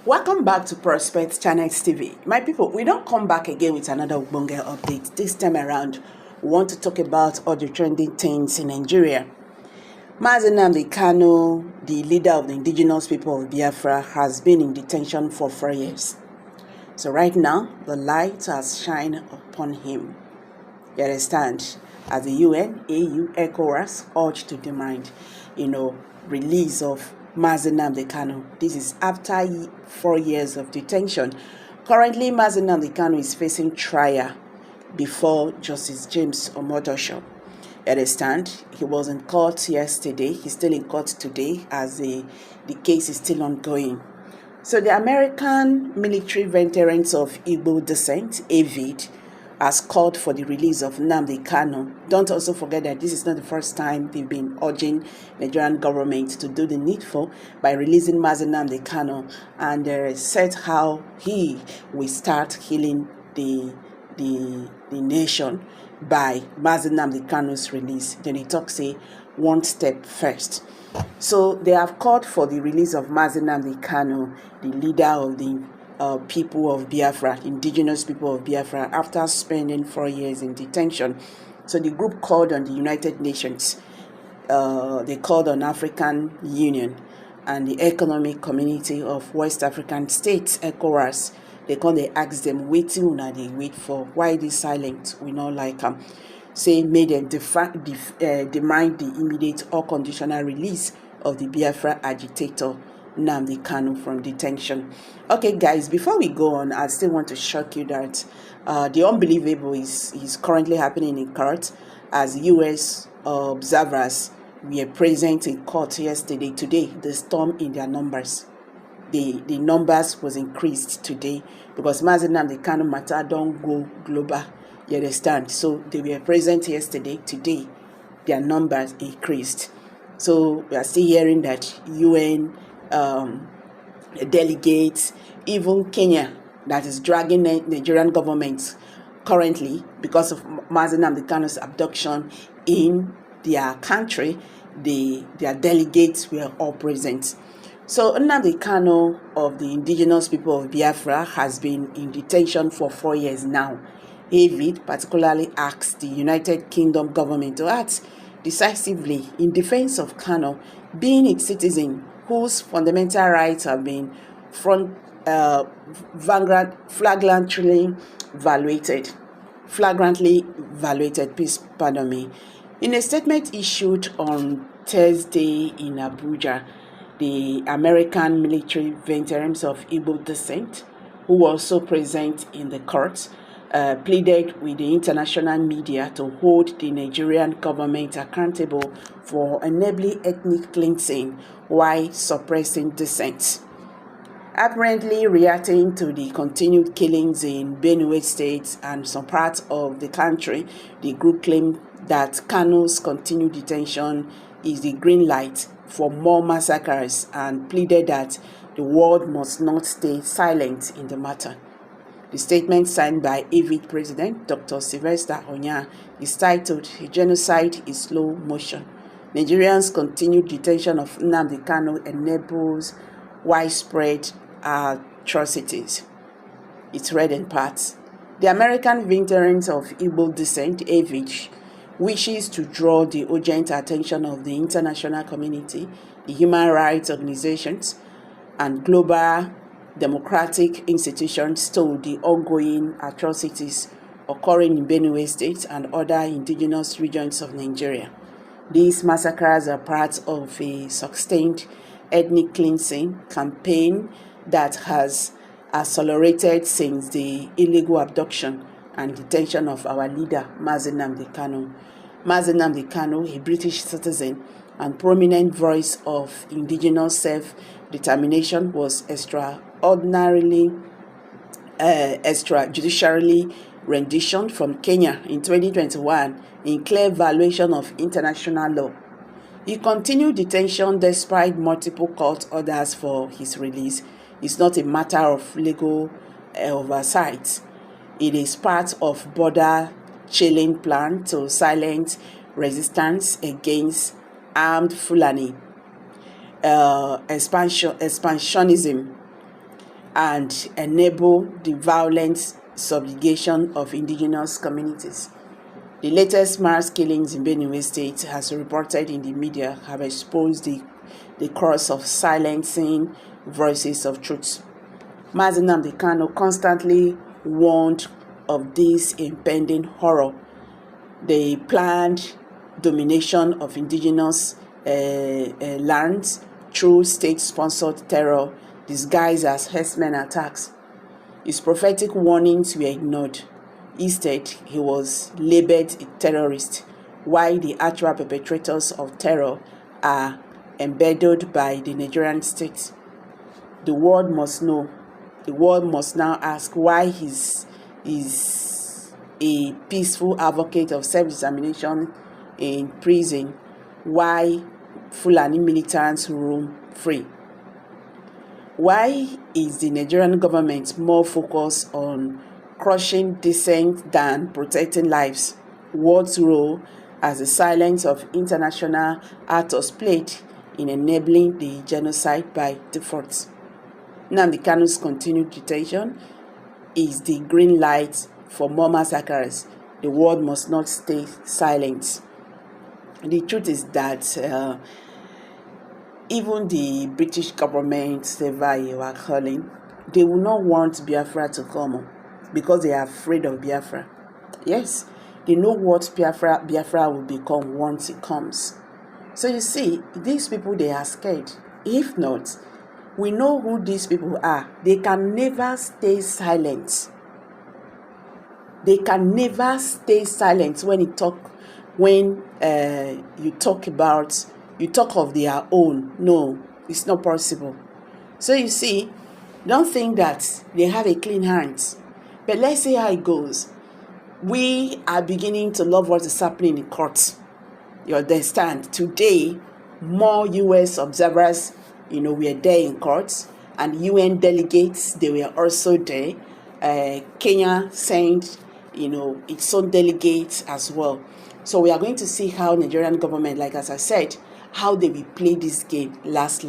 Welcome back to Prospect Channels TV. My people, we don't come back again with another Ubonga update. This time around, we want to talk about all the trending things in Nigeria. Nnamdi Kanu, the leader of the indigenous people of Biafra, has been in detention for 4 years. So right now, the light has shined upon him. You understand? As the UN, AU, ECOWAS urge to demand, release of Nnamdi Kanu. This is after 4 years of detention. Currently, Nnamdi Kanu is facing trial before Justice James Omotosho. You understand? He was in court yesterday. He's still in court today as the case is still ongoing. So the American military veterans of Igbo descent, AVID, has called for the release of Nnamdi Kanu. Don't also forget that this is not the first time they've been urging the Nigerian government to do the needful by releasing Nnamdi Kanu, and said how he will start healing the nation by Nnamdi Kanu's release. Then he talks, say, one step first. So they have called for the release of Nnamdi Kanu, the leader of the people of Biafra, indigenous people of Biafra, after spending 4 years in detention. So the group called on the United Nations, they called on African Union and the Economic Community of West African States, ECOWAS. They asked them, waiting una they wait for, why they silent? We not like them. Say made them demand the immediate or conditional release of the Biafra agitator Nnamdi Kanu from detention. Okay, guys, before we go on, I still want to shock you that the unbelievable is currently happening in court, as U.S. observers were present in court yesterday. Today, the storm in their numbers. The numbers was increased today because Nnamdi Kanu matter don't go global. You understand? So they were present yesterday. Today, their numbers increased. So we are still hearing that UN delegates, even Kenya, that is dragging the Nigerian government currently because of Nnamdi Kanu's abduction in their country. Their delegates were all present. So Nnamdi Kanu of the indigenous people of Biafra has been in detention for 4 years now. AVID particularly asked the United Kingdom government to act decisively in defense of Kanu, being its citizen whose fundamental rights have been flagrantly violated. Please pardon me. In a statement issued on Thursday in Abuja, the American military veterans of Igbo descent, who were also present in the court, pleaded with the international media to hold the Nigerian government accountable for enabling ethnic cleansing while suppressing dissent. Apparently reacting to the continued killings in Benue State and some parts of the country, the group claimed that Kanu's continued detention is the green light for more massacres and pleaded that the world must not stay silent in the matter. The statement signed by AVID President Dr. Sylvester Onya is titled "Genocide is Slow Motion. Nigerians' continued detention of Nnamdi Kanu enables widespread atrocities." It's read in parts. The American veterans of Igbo descent, AVID, wishes to draw the urgent attention of the international community, the human rights organizations, and global democratic institutions to the ongoing atrocities occurring in Benue State and other indigenous regions of Nigeria. These massacres are part of a sustained ethnic cleansing campaign that has accelerated since the illegal abduction and detention of our leader, Nnamdi Kanu. Nnamdi Kanu, a British citizen and prominent voice of indigenous self-determination, was extrajudicially renditioned from Kenya in 2021 in clear violation of international law. He continued detention despite multiple court orders for his release. It's not a matter of legal oversight. It is part of border chilling plan to silence resistance against armed Fulani expansionism and enable the violent subjugation of indigenous communities. The latest mass killings in Benue State, as reported in the media, have exposed the course of silencing voices of truth. Nnamdi Kanu constantly warned of this impending horror, the planned domination of indigenous lands through state-sponsored terror disguised as herdsmen attacks. His prophetic warnings were ignored. Instead, he was labeled a terrorist, while the actual perpetrators of terror are embedded by the Nigerian state. The world must know. The world must now ask why he's a peaceful advocate of self-determination in prison, why Fulani militants roam free. Why is the Nigerian government more focused on crushing dissent than protecting lives? What role has the silence of international actors played in enabling the genocide by default? Nnamdi Kanu's continued detention is the green light for more massacres. The world must not stay silent. The truth is that even the British government, whatever you are calling, they will not want Biafra to come because they are afraid of Biafra. Yes, they know what Biafra will become once it comes. So you see, these people, they are scared. If not, we know who these people are. They can never stay silent. They can never stay silent when you talk of their own. No, it's not possible. So you see, don't think that they have a clean hand. But let's see how it goes. We are beginning to love what is happening in court. You understand? Today, more U.S. observers, were there in court, and UN delegates, they were also there. Kenya sent, its own delegates as well. So we are going to see how Nigerian government, like as I said, how they will play this game last.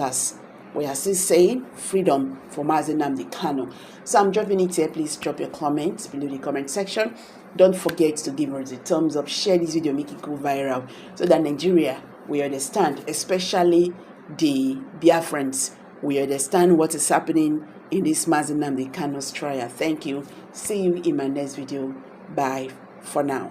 We are still saying freedom for Nnamdi Kanu. So I'm dropping it here. Please drop your comments below the comment section. Don't forget to give us a thumbs up, share this video, make it go viral, so that Nigeria will understand, especially the Biafrans, we understand what is happening in this Nnamdi Kanu's trial. Thank you. See you in my next video. Bye for now.